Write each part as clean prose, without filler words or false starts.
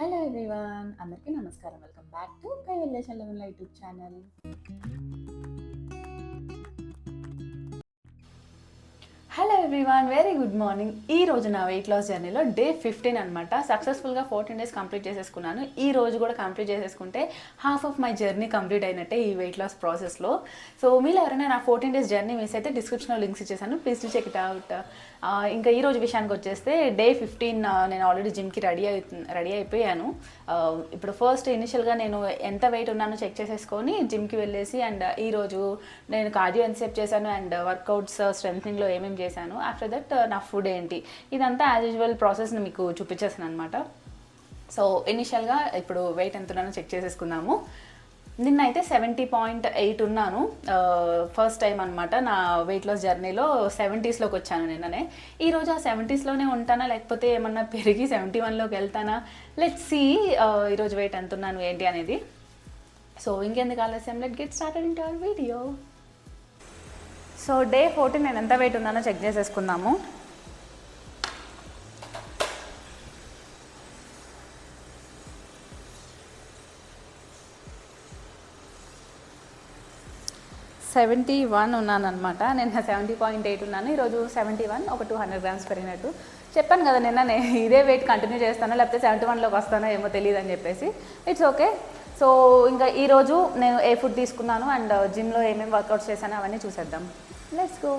Hello everyone, అందరికీ నమస్కారం. Welcome back to Kaivalya Challavalla YouTube channel. Hello everyone, very good morning. ఈ రోజు నా వెయిట్ లాస్ జర్నీలో డే 15 అనమాట. సక్సెస్ఫుల్గా 14 డేస్ కంప్లీట్ చేసేసుకున్నాను. ఈ రోజు కూడా కంప్లీట్ చేసేసుకుంటే half of my journey complete అయినట్టే ఈ వెయిట్ లాస్ ప్రాసెస్లో. సో మీరు ఎవరైనా నా 14 డేస్ జర్నీ మిస్ అయితే డిస్క్రిప్షన్లో లింక్స్ ఇచ్చేసాను, please to check it out. ఇంకా ఈ రోజు విషయానికి వచ్చేస్తే డే 15 నేను ఆల్రెడీ జిమ్కి రెడీ అయిపోయాను. ఇప్పుడు ఫస్ట్ ఇనిషియల్గా నేను ఎంత వెయిట్ ఉన్నానో చెక్ చేసేసుకొని జిమ్కి వెళ్ళేసి, అండ్ ఈరోజు నేను కార్డియో ఎంతసేపు చేశాను అండ్ వర్కౌట్స్ స్ట్రెంథనింగ్లో ఏమేమి చేశాను, ఆఫ్టర్ దట్ నా ఫుడ్ ఏంటి, ఇదంతా యాజ్ యూజువల్ ప్రాసెస్ని మీకు చూపించేసాను అనమాట. సో ఇనిషియల్గా ఇప్పుడు వెయిట్ ఎంత ఉన్నానో చెక్ చేసేసుకుందాము. నిన్నైతే 70.8 ఉన్నాను. ఫస్ట్ టైం అనమాట నా వెయిట్ లాస్ జర్నీలో 70స్లోకి వచ్చాను నిన్ననే. ఈరోజు ఆ 70స్లోనే ఉంటానా లేకపోతే ఏమన్నా పెరిగి 71లోకి వెళ్తానా, లెట్స్ సీ ఈరోజు వెయిట్ ఎంత ఉన్నాను ఏంటి అనేది. సో ఇంకెందుకు ఆలస్యం, let get started in our video. So day 14 నేను ఎంత వెయిట్ ఉన్నానో చెక్ చేసేసుకుందాము. $71 ఉన్నాను అనమాట. నేను 70.8 ఉన్నాను, ఈరోజు 71, ఒక 200 grams పెరిగినట్టు. చెప్పాను కదా నిన్న ఇదే వెయిట్ కంటిన్యూ చేస్తానో లేకపోతే 71లోకి వస్తానో ఏమో తెలియదు అని చెప్పేసి. It's okay. సో ఇంకా ఈరోజు నేను ఏ ఫుడ్ తీసుకున్నాను అండ్ జిమ్లో ఏమేమి వర్కౌట్స్ చేశానో అవన్నీ చూసేద్దాం. Let's go.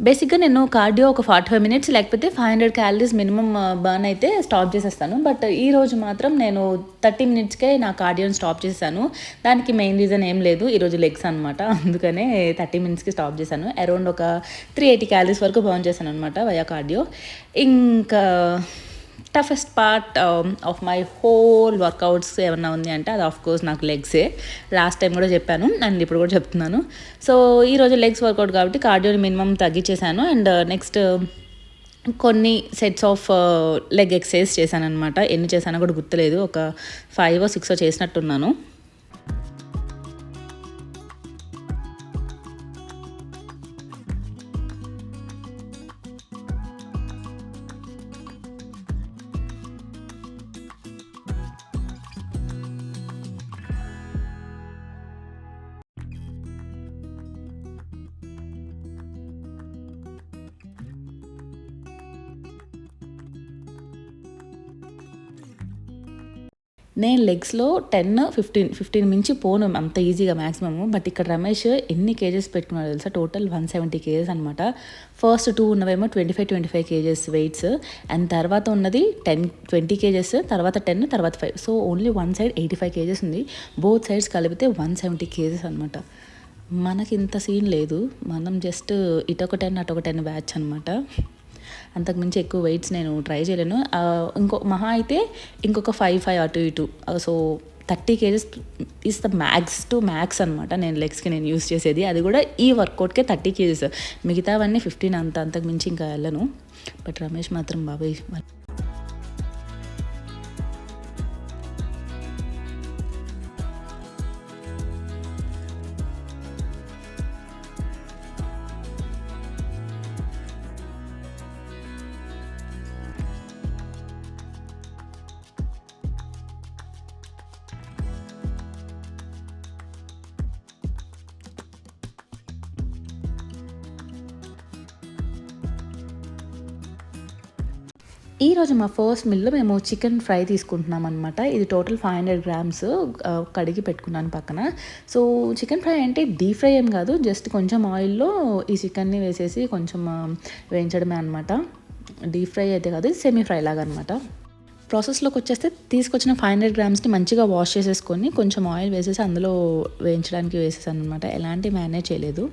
బేసిక్గా నేను కార్డియో ఒక 45 minutes లేకపోతే 500 calories మినిమం బర్న్ అయితే స్టాప్ చేసేస్తాను. బట్ ఈ రోజు మాత్రం నేను 30 minutesకే నా కార్డియోని స్టాప్ చేశాను. దానికి మెయిన్ రీజన్ ఏం లేదు, ఈరోజు లెగ్స్ అనమాట. అందుకనే 30 minutesకి స్టాప్ చేశాను. అరౌండ్ ఒక 380 calories వరకు బర్న్ చేశాను అనమాట వయా కార్డియో. ఇంకా toughest part of my whole workouts ఏమన్నా ఉంది అంటే అది ఆఫ్కోర్స్ నాకు లెగ్సే. లాస్ట్ టైం కూడా చెప్పాను అండ్ ఇప్పుడు కూడా చెప్తున్నాను. సో ఈరోజు లెగ్స్ వర్కౌట్ కాబట్టి కార్డియోని మినిమం తగ్గించేశాను. అండ్ నెక్స్ట్ కొన్ని సెట్స్ ఆఫ్ లెగ్ ఎక్సర్సైజ్ చేశాను అనమాట. ఎన్ని చేశానో కూడా గుర్తులేదు, ఒక 5 or 6 చేసినట్టున్నాను. నేను లెగ్స్లో 10-15 మించి పోను అంత ఈజీగా మ్యాక్సిమమ్. బట్ ఇక్కడ రమేష్ ఎన్ని కేజెస్ పెట్టుకున్నాడు తెలుసా, టోటల్ 170 kgs అనమాట. ఫస్ట్ 2 ఉన్నవేమో 25 kgs వెయిట్స్, అండ్ తర్వాత ఉన్నది 20 kgs, తర్వాత 10, తర్వాత 5. So only one side 85 kgs ఉంది. బోత్ సైడ్స్ కలిపితే 170 kgs అనమాట. మనకి ఇంత సీన్ లేదు, మనం జస్ట్ ఇటొక 10 అటొక 10 బ్యాచ్ అనమాట. అంతకుమించి ఎక్కువ వెయిట్స్ నేను ట్రై చేయలేను. మహా అయితే ఇంకొక 5 అటు ఇటు. So 30 kgs is the max అనమాట నేను లెగ్స్కి నేను యూస్ చేసేది. అది కూడా ఈ వర్కౌట్కే 30 kgs, మిగతావన్నీ 15 అంతకుమించి ఇంకా వెళ్ళను. బట్ రమేష్ మాత్రం బాబాయ్. ఈరోజు మా ఫస్ట్ మీల్లో మేము చికెన్ ఫ్రై తీసుకుంటున్నాం అనమాట. ఇది టోటల్ 500 grams కడిగి పెట్టుకున్నాను పక్కన. సో చికెన్ ఫ్రై అంటే డీప్ ఫ్రై ఏం కాదు, జస్ట్ కొంచెం ఆయిల్లో ఈ చికెన్ని వేసేసి కొంచెం వేయించడమే అనమాట. డీప్ ఫ్రై అయితే కాదు, సెమీ ఫ్రై లాగా అనమాట. ప్రాసెస్లోకి వచ్చేస్తే తీసుకొచ్చిన 500 grams మంచిగా వాష్ చేసేసుకొని కొంచెం ఆయిల్ వేసేసి అందులో వేయించడానికి వేసేసాను అనమాట. ఎలాంటి మ్యారినేట్ చేయలేదు.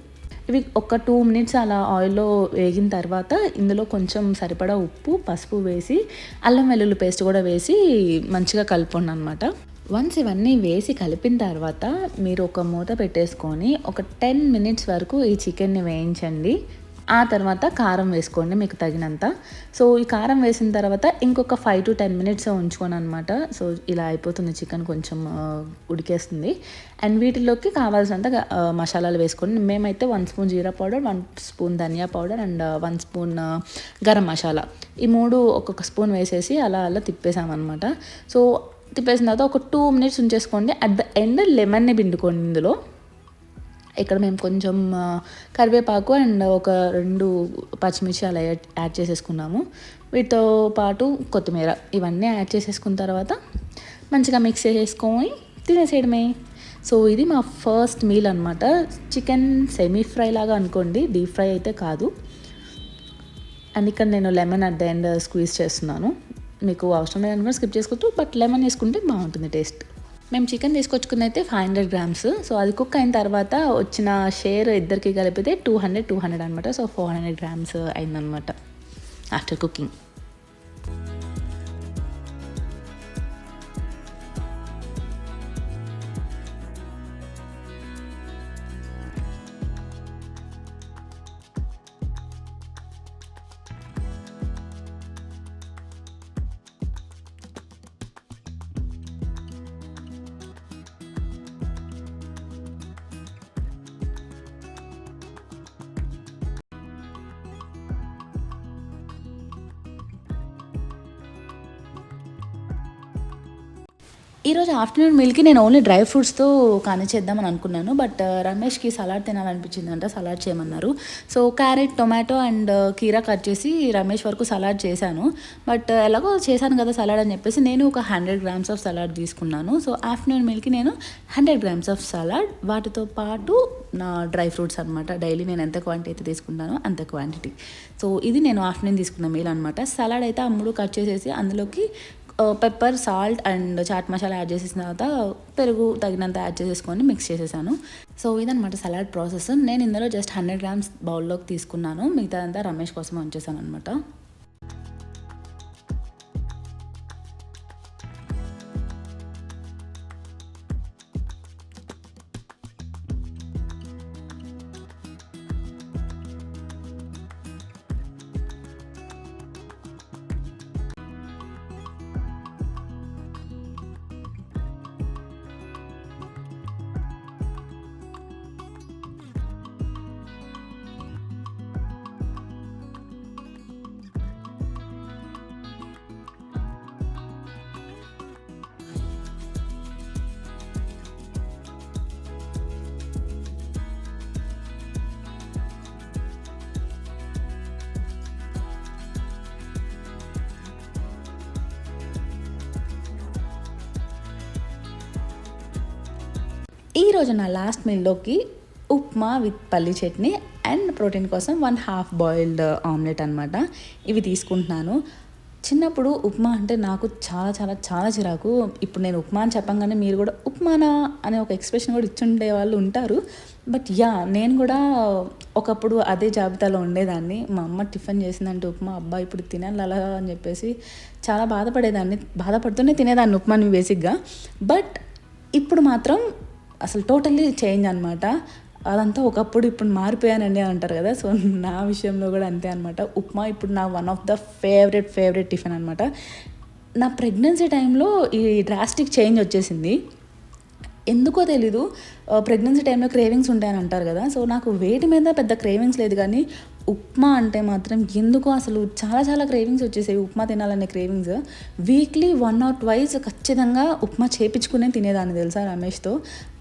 ఇవి ఒక 2 minutes అలా ఆయిల్లో వేగిన తర్వాత ఇందులో కొంచెం సరిపడా ఉప్పు, పసుపు వేసి అల్లం వెల్లుల్లి పేస్ట్ కూడా వేసి మంచిగా కలుపుకోండి అనమాట. వన్స్ ఇవన్నీ వేసి కలిపిన తర్వాత మీరు ఒక మూత పెట్టేసుకొని ఒక 10 minutes వరకు ఈ చికెన్ని వేయించండి. ఆ తర్వాత కారం వేసుకోండి మీకు తగినంత. సో ఈ కారం వేసిన తర్వాత ఇంకొక 5 to 10 మినిట్స్ ఉంచుకోను అనమాట. సో ఇలా అయిపోతుంది చికెన్ కొంచెం ఉడికేస్తుంది. అండ్ వీటిలోకి కావాల్సినంత మసాలాలు వేసుకోండి. మేమైతే 1 స్పూన్ జీరా పౌడర్, 1 స్పూన్ ధనియా powder and 1 spoon garam masala, ఈ 3 ఒక్కొక్క స్పూన్ వేసేసి అలా అలా తిప్పేసామన్నమాట. సో తిప్పేసిన తర్వాత ఒక 2 మినిట్స్ ఉంచేసుకోండి. అట్ ద ఎండ్ లెమన్ని పిండుకోండి ఇందులో. ఇక్కడ మేము కొంచెం కరివేపాకు అండ్ ఒక 2 పచ్చిమిర్చి అలా యాడ్ చేసేసుకున్నాము. వీటితో పాటు కొత్తిమీర ఇవన్నీ యాడ్ చేసేసుకున్న తర్వాత మంచిగా మిక్స్ చేసేసుకొని తినేసేయడమే. సో ఇది మా ఫస్ట్ మీల్ అనమాట. చికెన్ సెమీ ఫ్రై లాగా అనుకోండి, డీప్ ఫ్రై అయితే కాదు. అండ్ ఇక్కడ నేను lemon at the end squeeze చేస్తున్నాను. మీకు అవసరం లేదనుకుంటే స్కిప్ చేసుకోవచ్చు, బట్ లెమన్ వేసుకుంటే బాగుంటుంది టేస్ట్. మేము చికెన్ తీసుకొచ్చుకున్న అయితే 500 గ్రామ్స్. సో అది కుక్ అయిన తర్వాత వచ్చిన షేర్ ఇద్దరికి కలిపితే 200 అనమాట. సో 400 గ్రామ్స్ అయిందనమాట ఆఫ్టర్ కుకింగ్. ఈరోజు ఆఫ్టర్నూన్ మీల్కి నేను ఓన్లీ డ్రై ఫ్రూట్స్తో కానిచేద్దామని అనుకున్నాను. బట్ రమేష్కి సలాడ్ తినాలనిపించిందంట, సలాడ్ చేయమన్నారు. సో క్యారెట్, టొమాటో అండ్ కీరా కట్ చేసి రమేష్ వరకు సలాడ్ చేశాను. బట్ ఎలాగో చేశాను కదా సలాడ్ అని చెప్పేసి నేను ఒక 100 గ్రామ్స్ ఆఫ్ సలాడ్ తీసుకున్నాను. సో ఆఫ్టర్నూన్ మీల్కి నేను 100 గ్రామ్స్ ఆఫ్ సలాడ్, వాటితో పాటు నా డ్రై ఫ్రూట్స్ అనమాట. డైలీ నేను ఎంత క్వాంటిటీ అయితే తీసుకుంటానో అంత క్వాంటిటీ. సో ఇది నేను ఆఫ్టర్నూన్ తీసుకున్న మీల్ అనమాట. సలాడ్ అయితే ఆ 3 కట్ చేసేసి అందులోకి pepper, salt and chaat masala add చేసేసిన తర్వాత పెరుగు తగినంత యాడ్ చేసేసుకొని మిక్స్ చేసేసాను. సో ఇదనమాట సలాడ్ ప్రాసెస్. నేను ఇందులో జస్ట్ 100 గ్రామ్స్ బౌల్లోకి తీసుకున్నాను, మిగతాదంతా రమేష్ కోసం ఉంచేసాను అనమాట. ఈరోజు నా లాస్ట్ మీల్లోకి ఉప్మా విత్ పల్లి చట్నీ అండ్ ప్రోటీన్ కోసం 1/2 బాయిల్డ్ ఆమ్లెట్ అనమాట. ఇవి తీసుకుంటున్నాను. చిన్నప్పుడు ఉప్మా అంటే నాకు చాలా చాలా చాలా చిరాకు. ఇప్పుడు నేను ఉప్మా అని చెప్పంగానే మీరు కూడా ఉప్మానా అనే ఒక ఎక్స్ప్రెషన్ కూడా ఇచ్చుండే వాళ్ళు ఉంటారు. బట్ నేను కూడా ఒకప్పుడు అదే జాబితాలో ఉండేదాన్ని. మా అమ్మ టిఫిన్ చేసిందంటే ఉప్మా, అబ్బా ఇప్పుడు తినాలి అలా అని చెప్పేసి చాలా బాధపడేదాన్ని. బాధపడుతూనే తినేదాన్ని ఉప్మాని బేసిక్గా. బట్ ఇప్పుడు మాత్రం అసలు టోటల్లీ చేంజ్ అనమాట. అదంతా ఒకప్పుడు ఇప్పుడు మారిపోయానండి అంటారు కదా. సో నా విషయంలో కూడా అంతే అనమాట. ఉప్మా ఇప్పుడు నా one of the favourite tiffin అనమాట. నా ప్రెగ్నెన్సీ టైంలో ఈ డ్రాస్టిక్ చేంజ్ వచ్చేసింది. ఎందుకో తెలీదు, ప్రెగ్నెన్సీ టైంలో క్రేవింగ్స్ ఉంటాయని అంటారు కదా. సో నాకు వేటి మీద పెద్ద క్రేవింగ్స్ లేదు, కానీ ఉప్మా అంటే మాత్రం ఎందుకో అసలు చాలా చాలా క్రేవింగ్స్ వచ్చేసాయి. ఉప్మా తినాలనే క్రేవింగ్స్. వీక్లీ 1 or 2 ఖచ్చితంగా ఉప్మా చేపించుకునే తినేదాన్ని తెలుసా రమేష్తో.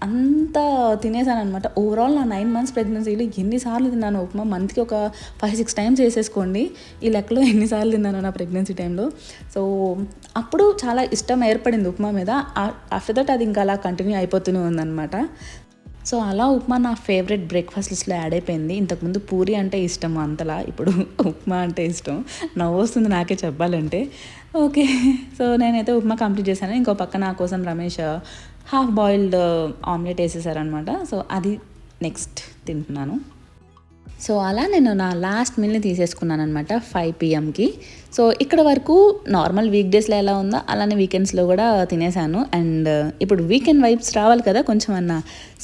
అంత తినేసాను అనమాట. ఓవరాల్ నా 9 months ప్రెగ్నెన్సీలో ఎన్నిసార్లు తిన్నాను ఉప్మా, మంత్కి ఒక 5-6 times వేసేసుకోండి. ఈ లెక్కలో ఎన్నిసార్లు తిన్నాను నా ప్రెగ్నెన్సీ టైంలో. సో అప్పుడు చాలా ఇష్టం ఏర్పడింది ఉప్మా మీద. ఆఫ్టర్ దట్ అది ఇంకా అలా కంటిన్యూ అయిపోతూనే ఉందన్నమాట. సో అలా ఉప్మా నా ఫేవరెట్ బ్రేక్ఫాస్ట్ లిస్ట్లో యాడ్ అయిపోయింది. ఇంతకుముందు పూరి అంటే ఇష్టం అంతలా, ఇప్పుడు ఉప్మా అంటే ఇష్టం. నవ్వు వస్తుంది నాకే చెప్పాలంటే. ఓకే, సో నేనైతే ఉప్మా కంప్లీట్ చేశాను. ఇంకో పక్క నా కోసం రమేష్ 1/2 బాయిల్డ్ ఆమ్లెట్ వేసేసారనమాట. సో అది నెక్స్ట్ తింటున్నాను. సో అలా నేను నా లాస్ట్ మీల్ని తీసేసుకున్నాను అనమాట 5 PM. సో ఇక్కడ వరకు నార్మల్ వీక్ డేస్లో ఎలా ఉందో అలానే వీకెండ్స్లో కూడా తినేసాను. అండ్ ఇప్పుడు వీకెండ్ వైబ్స్ రావాలి కదా కొంచెం అన్నా.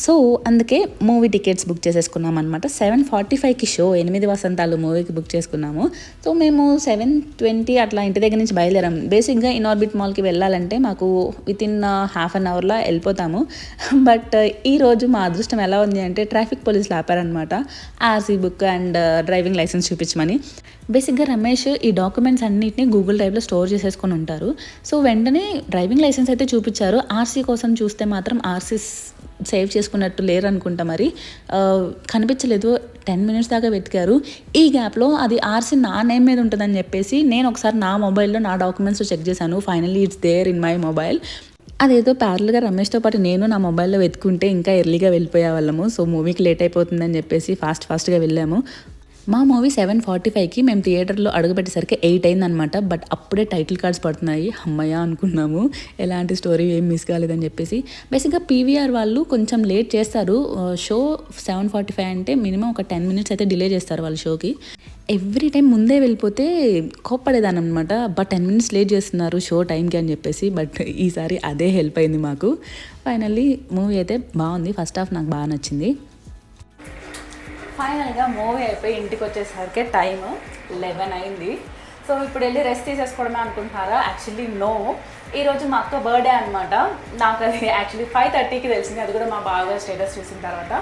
సో అందుకే మూవీ టికెట్స్ బుక్ చేసేసుకున్నాం అనమాట. 7:45కి షో 8 వసంతాలు మూవీకి బుక్ చేసుకున్నాము. సో మేము 7:20 అట్లా ఇంటి దగ్గర నుంచి బయలుదేరాం. బేసిక్గా ఇన్ఆర్బిట్ మాల్కి వెళ్ళాలంటే మాకు వితిన్ హాఫ్ అన్ అవర్లో వెళ్ళిపోతాము. బట్ ఈరోజు మా అదృష్టం ఎలా ఉంది అంటే ట్రాఫిక్ పోలీసులు ఆపారనమాట. RC book and driving licence చూపించమని. బేసిక్గా రమేష్ ఈ డాక్యుమెంట్స్ అన్నిటిని గూగుల్ డ్రైవ్లో స్టోర్ చేసేసుకొని ఉంటారు. సో వెంటనే డ్రైవింగ్ లైసెన్స్ అయితే చూపించారు. ఆర్సీ కోసం చూస్తే మాత్రం ఆర్సీ సేవ్ చేసుకున్నట్టు లేరు అనుకుంటా, మరి కనిపించలేదు. 10 minutes దాకా వెతికారు. ఈ గ్యాప్లో అది ఆర్సీ నా నేమ్ మీద ఉంటుందని చెప్పేసి నేను ఒకసారి నా మొబైల్లో నా డాక్యుమెంట్స్ చెక్ చేశాను. Finally it's there in my mobile. అదేదో ప్యారల్గా రమేష్తో పాటు నేను నా మొబైల్లో వెతుకుంటే ఇంకా ఎర్లీగా వెళ్ళిపోయే వాళ్ళము. సో మూవీకి లేట్ అయిపోతుందని చెప్పేసి ఫాస్ట్గా వెళ్ళాము. మా మూవీ 7:45కి మేము థియేటర్లో అడుగుపెట్టేసరికి 8 అయిందనమాట. బట్ అప్పుడే టైటిల్ కార్డ్స్ పడుతున్నాయి. అమ్మయ్య అనుకున్నాము, ఎలాంటి స్టోరీ ఏం మిస్ కాలేదని చెప్పేసి. బేసిక్గా పీవీఆర్ వాళ్ళు కొంచెం లేట్ చేస్తారు. షో 7:45 అంటే మినిమం ఒక 10 minutes అయితే డిలే చేస్తారు వాళ్ళ షోకి. ఎవ్రీ టైం ముందే వెళ్ళిపోతే కోప్పడేదాన్ని అనమాట. బట్ 10 minutes లేట్ చేస్తున్నారు షో టైంకి అని చెప్పేసి. బట్ ఈసారి అదే హెల్ప్ అయింది మాకు. ఫైనల్లీ మూవీ అయితే బాగుంది. ఫస్ట్ హాఫ్ నాకు బాగా నచ్చింది. ఫైనల్గా మూవీ అయిపోయి ఇంటికి వచ్చేసరికి టైం 11 అయింది. సో ఇప్పుడు వెళ్ళి రెస్ట్ తీసేసుకోవడమే అనుకుంటున్నారా? యాక్చువల్లీ నో, ఈరోజు మా అక్క బర్త్డే అనమాట. నాకు అది యాక్చువల్లీ 5:30కి తెలిసింది. అది కూడా మా బాగా స్టేటస్ చూసిన తర్వాత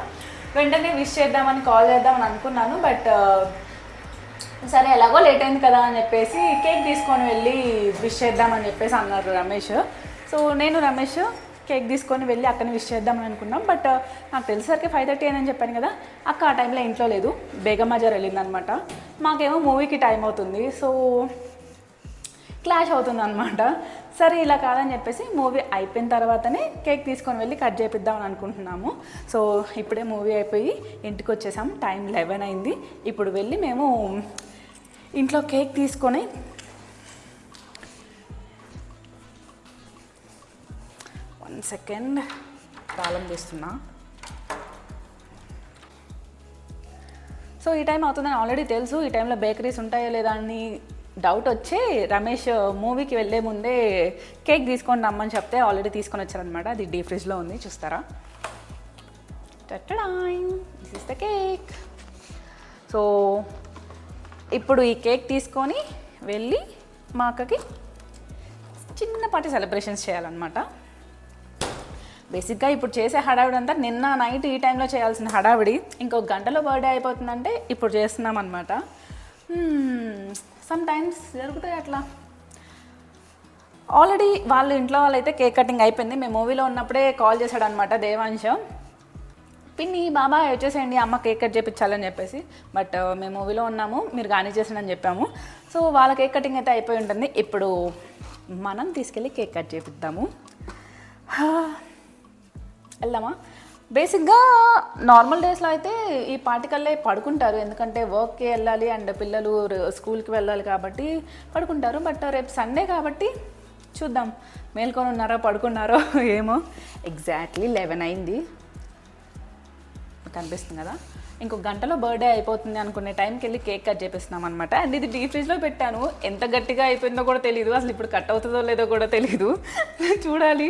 వెంటనే విష్ చేద్దామని కాల్ చేద్దామని అనుకున్నాను. బట్ సరే ఎలాగో లేట్ అయింది కదా అని చెప్పేసి కేక్ తీసుకొని వెళ్ళి విష్ చేద్దామని చెప్పేసి అన్నారు రమేష్. సో నేను రమేష్ కేక్ తీసుకొని వెళ్ళి అక్కని విష్ చేద్దామని అనుకున్నాం. బట్ నాకు తెలిసరికి 5:30 అని చెప్పాను కదా, అక్క ఆ టైంలో ఇంట్లో లేదు, బేగం బజార్ వెళ్ళిందనమాట. మాకేమో మూవీకి టైం అవుతుంది. సో క్లాష్ అవుతుంది అనమాట. సరే ఇలా కాదని చెప్పేసి మూవీ అయిపోయిన తర్వాతనే కేక్ తీసుకొని వెళ్ళి కట్ చేపిద్దామని అనుకుంటున్నాము. సో ఇప్పుడే మూవీ అయిపోయి ఇంటికి వచ్చేసాం. టైం 11 అయింది. ఇప్పుడు వెళ్ళి మేము ఇంట్లో కేక్ తీసుకొని 1 second తాళం తీస్తున్నా. సో ఈ టైం అవుతుందని ఆల్రెడీ తెలుసు. ఈ టైంలో బేకరీస్ ఉంటాయో లేదా అని డౌట్ వచ్చి రమేష్ మూవీకి వెళ్ళే ముందే కేక్ తీసుకొని రమ్మని చెప్తే ఆల్రెడీ తీసుకొని వచ్చారనమాట. అది డీప్ ఫ్రిడ్జ్లో ఉంది, చూస్తారా? This is the cake. So ఇప్పుడు ఈ కేక్ తీసుకొని వెళ్ళి మా అక్కకి చిన్నపాటి సెలబ్రేషన్స్ చేయాలన్నమాట. బేసిక్గా ఇప్పుడు చేసే హడావిడి అంతా నిన్న నైట్ ఈ టైంలో చేయాల్సిన హడావిడి ఇంకొక గంటలో బర్త్డే అయిపోతుందంటే ఇప్పుడు చేస్తున్నాం అనమాట. సమ్ టైమ్స్ జరుగుతాయి అట్లా. ఆల్రెడీ వాళ్ళ ఇంట్లో వాళ్ళైతే కేక్ కటింగ్ అయిపోయింది. మేము మూవీలో ఉన్నప్పుడే కాల్ చేశాడు అనమాట దేవాంశ్, పిన్ని బాబా వచ్చేసేయండి అమ్మ కేక్ కట్ చేయించాలని చెప్పేసి. బట్ మేము మూవీలో ఉన్నాము, మీరు కానీ చేసానని చెప్పాము. సో వాళ్ళ కేక్ కటింగ్ అయితే అయిపోయి ఉంటుంది. ఇప్పుడు మనం తీసుకెళ్ళి కేక్ కట్ చేపిద్దాము. వెళ్దామా? బేసిక్గా నార్మల్ డేస్లో అయితే ఈ పార్టికల్లే పడుకుంటారు, ఎందుకంటే వర్క్కి వెళ్ళాలి అండ్ పిల్లలు స్కూల్కి వెళ్ళాలి కాబట్టి పడుకుంటారు. బట్ రేపు సండే కాబట్టి చూద్దాం మేల్కొని ఉన్నారో పడుకున్నారో ఏమో. ఎగ్జాక్ట్లీ 11 అయింది, కనిపిస్తుంది కదా. ఇంకొక గంటలో బర్త్డే అయిపోతుంది అనుకునే టైంకి వెళ్ళి కేక్ కట్ చేపిస్తున్నాం అనమాట. అండ్ ఇది డీప్ ఫ్రిడ్జ్లో పెట్టాను, ఎంత గట్టిగా అయిపోయిందో కూడా తెలియదు, అసలు ఇప్పుడు కట్ అవుతుందో లేదో కూడా తెలియదు, చూడాలి.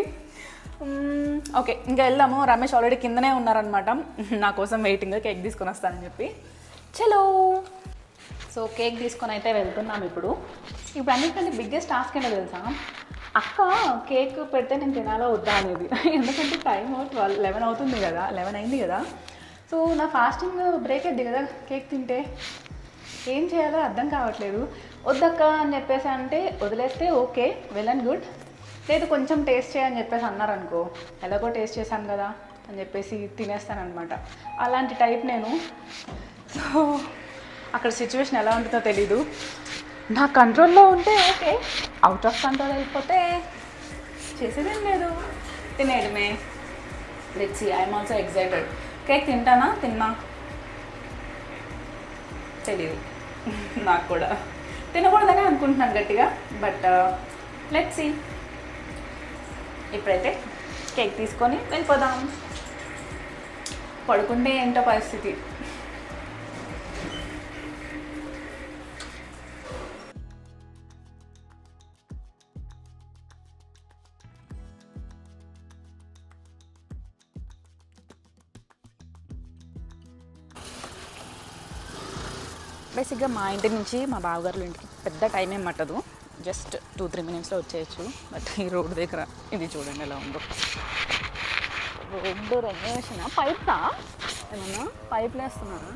ఓకే, ఇంకా వెళ్దాము. రమేష్ ఆల్రెడీ కిందనే ఉన్నారనమాట నా కోసం వెయిటింగ్, కేక్ తీసుకొని వస్తానని చెప్పి. చలో, సో కేక్ తీసుకొని అయితే వెళ్తున్నాం. ఇప్పుడు అన్నిటికంటే బిగ్గెస్ట్ టాస్క్ ఏంటో తెలుసా, అక్క కేక్ పెడితే నేను తినాలో వద్దా అనేది. ఎందుకంటే టైం 11 అవుతుంది కదా, 11 అయింది కదా. సో నా ఫాస్టింగ్ బ్రేక్ అయింది కదా కేక్ తింటే, ఏం చేయాలో అర్థం కావట్లేదు. వద్దక్క అని చెప్పేసి అంటే వదిలేస్తే ఓకే, వెల్ అండ్ గుడ్. లేదు కొంచెం టేస్ట్ చేయని చెప్పేసి అన్నారనుకో, ఎలాగో టేస్ట్ చేశాను కదా అని చెప్పేసి తినేస్తానమాట. అలాంటి టైప్ నేను. సో అక్కడ సిచ్యువేషన్ ఎలా ఉంటుందో తెలీదు. నా కంట్రోల్లో ఉంటే ఓకే, అవుట్ ఆఫ్ కంట్రోల్ అయిపోతే చేసేదేం లేదు, తినేయడమే. Let's see, I'm also excited. Cake తిన్నా తెలీదు నాకు కూడా, తినకూడదని అనుకుంటున్నాను గట్టిగా. But let's see. ఇప్పుడైతే కేక్ తీసుకొని వెళ్ళిపోదాం. పడుకుంటే ఏంటో పరిస్థితి. బేసిక్గా మా ఇంటి నుంచి మా బావగారుల ఇంటికి పెద్ద టైం ఏం పట్టదు, జస్ట్ 2-3 మినిట్స్లో వచ్చేయచ్చు. బట్ ఈ రోడ్డు దగ్గర ఇది చూడండి ఎలా ఉందో. రోడ్డు రెగ్యులేషన్ పైప్సా ఏమన్నా పైపులు వేస్తున్నారా?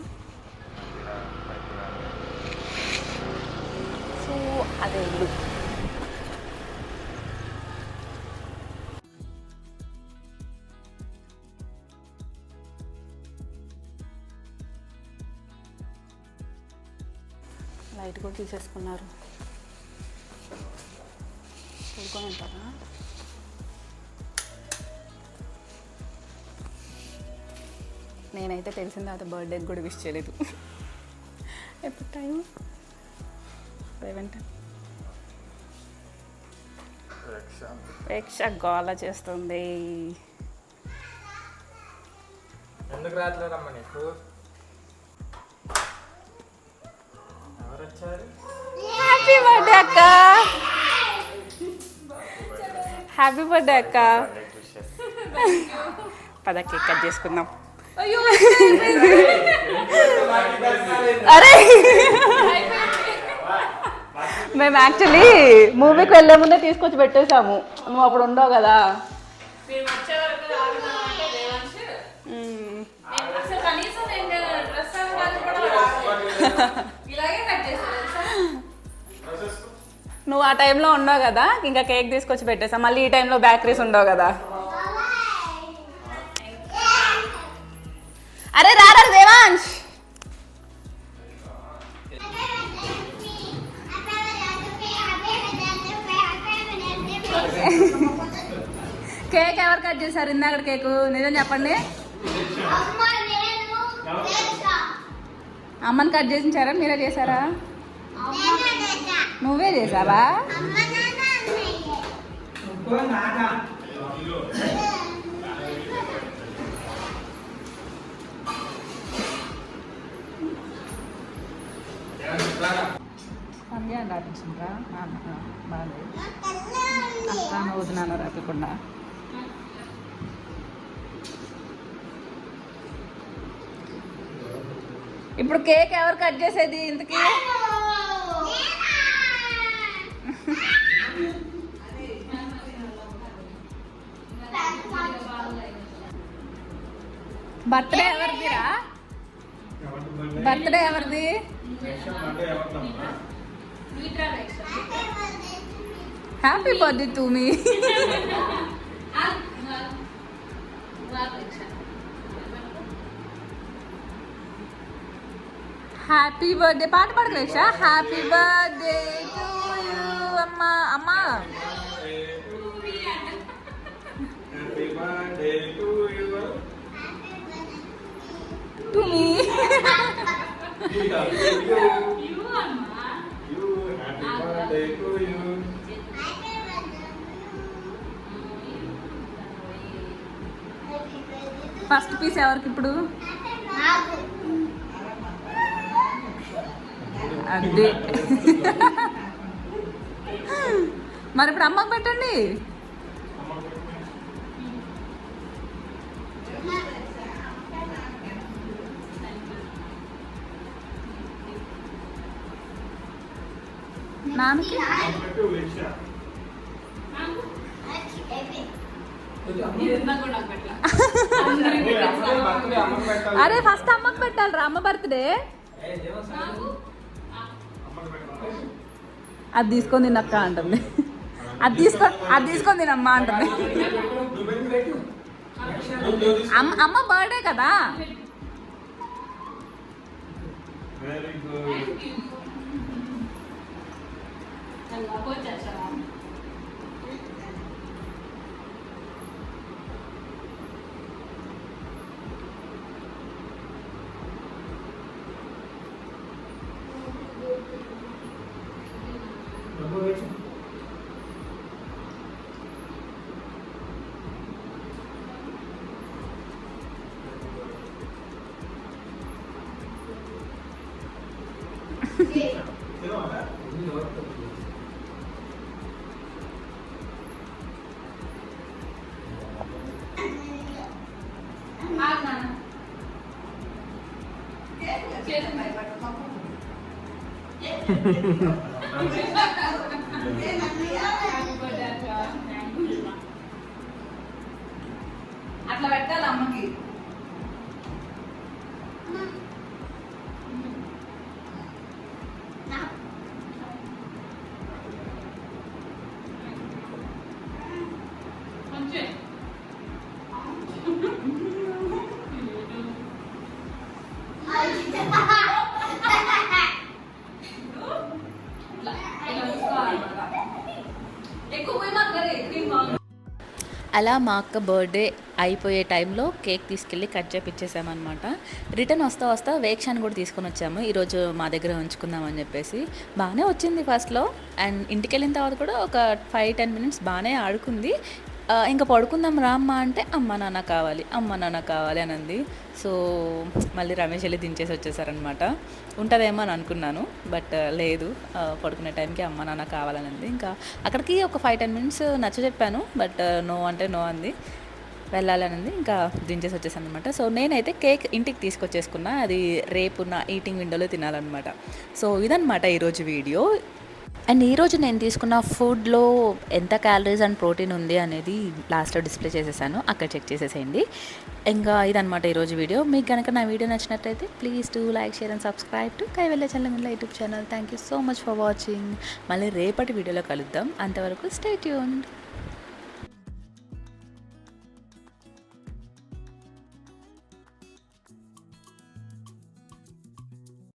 సో అదే ఇల్లు. లైట్ కూడా తీసేసుకున్నారు. చూడుకొని ఉంటారా? నేనైతే తెలిసిన తర్వాత బర్త్డేకి కూడా విష్ చేయలేదు. ఎప్పుడు టైం 11. ప్రేక్ష గోల చేస్తుంది. ఎందుకు రావట్లేదమ్మా నీకు? హ్యాపీ బర్త్డే అక్క. హ్యాపీ బర్త్డే అక్క. పద కేక్ కట్ చేసుకుందాం. అరే మేము యాక్చువల్లీ మూవీకి వెళ్ళే ముందే తీసుకొచ్చి పెట్టేసాము, నువ్వు అప్పుడు ఉండవు కదా. నువ్వు ఆ టైంలో ఉండవు కదా, ఇంకా కేక్ తీసుకొచ్చి పెట్టేసాం. మళ్ళీ ఈ టైంలో బేకరీస్ ఉండవు కదా. అరే రారా దేవాంశ్. కేక్ ఎవరు కట్ చేశారు ఇందాక? కేకు నిజం చెప్పండి. అమ్మని కట్ చేసించారా మీరే చేశారా? నువ్వే చేసావా? సంధ్య అని రాపించిండ్రా? బాగాలేదు అక్క వదినాను రాపకుండా. ఇప్పుడు కేక్ ఎవరు కట్ చేసేది ఇంతకీ? బర్త్డే ఎవరిదిరా? బర్త్డే ఎవరిది? Happy birthday to me. Happy birthday పాట పాడగలేసా? హ్యాపీ బర్త్డే టు యూ అమ్మా. అమ్మా టు మీ. ఫస్ట్ పీస్ ఎవరికి ఇప్పుడు? అదే మరి ఇప్పుడు అమ్మకు పెట్టండి. నాన్నకి అరే ఫస్ట్ అమ్మకు పెట్టాలి రా, అమ్మ బర్త్డే. అది తీసుకొని తినక్క అంటుంది. అది తీసుకొని తినమ్మా అంటుంది. అమ్మ బర్త్డే కదా. అట్లా పెట్టాలి అమ్మకి. అలా మా అక్క బర్త్డే అయిపోయే టైంలో కేక్ తీసుకెళ్ళి కట్ చేపించేసామన్నమాట. రిటర్న్ వస్తా వేక్షాన్ని కూడా తీసుకొని వచ్చాము, ఈరోజు మా దగ్గర ఉంచుకుందామని చెప్పేసి. బాగానే వచ్చింది ఫస్ట్లో, అండ్ ఇంటికి వెళ్ళిన తర్వాత కూడా ఒక 5-10 మినిట్స్ బాగానే ఆడుకుంది. ఇంకా పడుకుందాం రామ్మ అంటే అమ్మ నాన్న కావాలి అని అంది. సో మళ్ళీ రమేష్ వెళ్ళి దించేసి వచ్చేసారనమాట. ఉంటుందేమో అని అనుకున్నాను, బట్ లేదు, పడుకునే టైంకి అమ్మ నాన్న కావాలని అంది. ఇంకా అక్కడికి ఒక 5-10 మినిట్స్ నచ్చ చెప్పాను, బట్ నో అంటే నో అంది, వెళ్ళాలని అంది. ఇంకా దించేసి వచ్చేసాను అనమాట. సో నేనైతే కేక్ ఇంటికి తీసుకొచ్చేసుకున్నా, అది రేపు నా ఈటింగ్ విండోలో తినాలన్నమాట. సో ఇదన్నమాట ఈరోజు వీడియో. అండ్ ఈరోజు నేను తీసుకున్న ఫుడ్లో ఎంత క్యాలరీస్ అండ్ ప్రోటీన్ ఉంది అనేది లాస్ట్లో డిస్ప్లే చేసేసాను, అక్కడ చెక్ చేసేసేయండి. ఇంకా ఇదన్నమాట ఈరోజు వీడియో. మీకు కనుక నా వీడియో నచ్చినట్టయితే please to like, share and subscribe to Kaivalya Challamilla YouTube channel. Thank you so much for watching. మళ్ళీ రేపటి వీడియోలో కలుద్దాం. అంతవరకు స్టే ట్యూన్డ్.